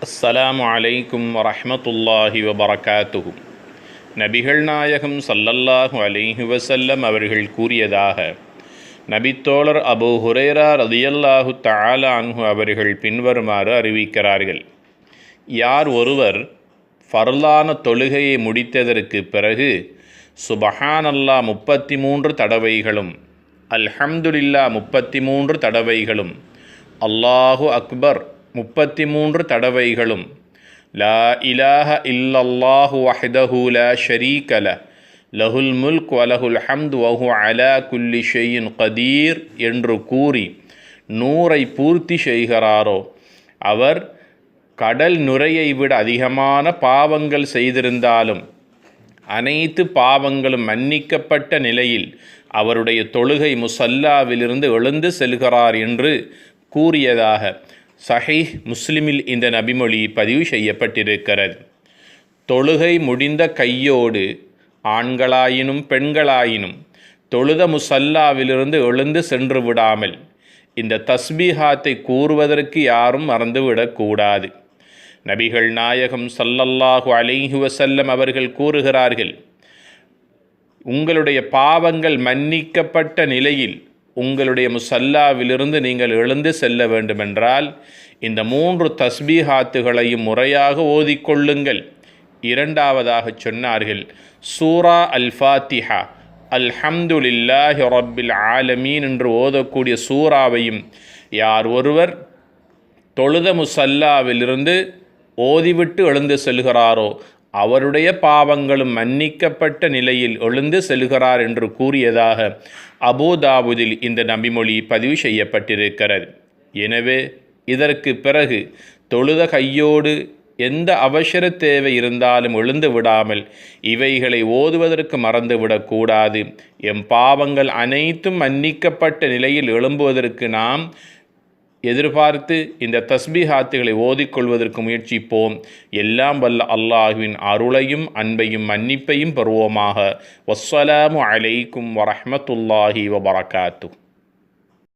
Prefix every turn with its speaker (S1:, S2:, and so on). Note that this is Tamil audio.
S1: அஸ்ஸலாமு அலைக்கும் வரஹ்மத்துல்லாஹி வபரகாத்துஹு. நபிகள் நாயகம் ஸல்லல்லாஹு அலைஹி வஸல்லம் அவர்கள் கூறியதாக நபித்தோழர் அபூ ஹுரைரா ரலியல்லாஹு தஆலா அன்ஹு அவர்கள் பின்வருமாறு அறிவிக்கிறார்கள். யார் ஒருவர் ஃபர்லான தொழுகையை முடித்ததற்கு பிறகு சுபஹானல்லாஹ் 33 தடவைகளும் அல்ஹம்துலில்லாஹ் 33 தடவைகளும் அல்லாஹு அக்பர் 33 தடவைகளும் லா இலாஹ இல்லல்லாஹு வஹ்தஹு லா ஷரீக லஹ் லஹுல் முல்க் வலஹுல் ஹம்து வஹு அலா குல்லி ஷைஇன் கதீர் என்று கூறி 100ஐ பூர்த்தி செய்கிறாரோ அவர் கடல் நுரையை விட அதிகமான பாவங்கள் செய்திருந்தாலும் அனைத்து பாவங்களும் மன்னிக்கப்பட்ட நிலையில் அவருடைய தொழுகை முசல்லாவிலிருந்து எழுந்து செல்கிறார் என்று கூறியதாக சஹீஹ் முஸ்லிமில் இந்த நபிமொழி பதிவு செய்யப்பட்டிருக்கிறது. தொழுகை முடிந்த கையோடு ஆண்களாயினும் பெண்களாயினும் தொழுத முசல்லாவிலிருந்து எழுந்து சென்று விடாமல் இந்த தஸ்பீஹாத்தை கூறுவதற்கு யாரும் மறந்துவிடக்கூடாது. நபிகள் நாயகம் ஸல்லல்லாஹு அலைஹி வஸல்லம் அவர்கள் கூறுகிறார்கள், உங்களுடைய பாவங்கள் மன்னிக்கப்பட்ட நிலையில் உங்களுடைய முசல்லாவிலிருந்து நீங்கள் எழுந்து செல்ல வேண்டுமென்றால் இந்த 3 தஸ்பீஹாத்துகளையும் முறையாக ஓதிக்கொள்ளுங்கள். இரண்டாவதாக சொன்னார்கள், சூரா அல் ஃபாத்திஹா அல்ஹம்துலில்லாஹி ரப்பில் ஆலமீன் என்று ஓதக்கூடிய சூறாவையும் யார் ஒருவர் தொழுத முசல்லாவிலிருந்து ஓதிவிட்டு எழுந்து செல்கிறாரோ அவருடைய பாவங்களும் மன்னிக்கப்பட்ட நிலையில் எழுந்து செல்கிறார் என்று கூறியதாக அபூதாவுதில் இந்த நபிமொழி பதிவு செய்யப்பட்டிருக்கிறது. எனவே இதற்கு பிறகு தொழுத கையோடு எந்த அவசர தேவை இருந்தாலும் எழுந்து விடாமல் இவைகளை ஓதுவதற்கு மறந்துவிடக்கூடாது. எம் பாவங்கள் அனைத்தும் மன்னிக்கப்பட்ட நிலையில் எழும்புவதற்கு நாம் எதிர்பார்த்து இந்த தஸ்பீஹாத்துகளை ஓதிக்கொள்வதற்கு முயற்சிப்போம். எல்லாம் வல்ல அல்லாஹ்வின் அருளையும் அன்பையும் மன்னிப்பையும் பெறுவோமாக. வஸ்ஸலாமு அலைக்கும் வரஹ்மத்துல்லாஹி வபரகாத்துஹு.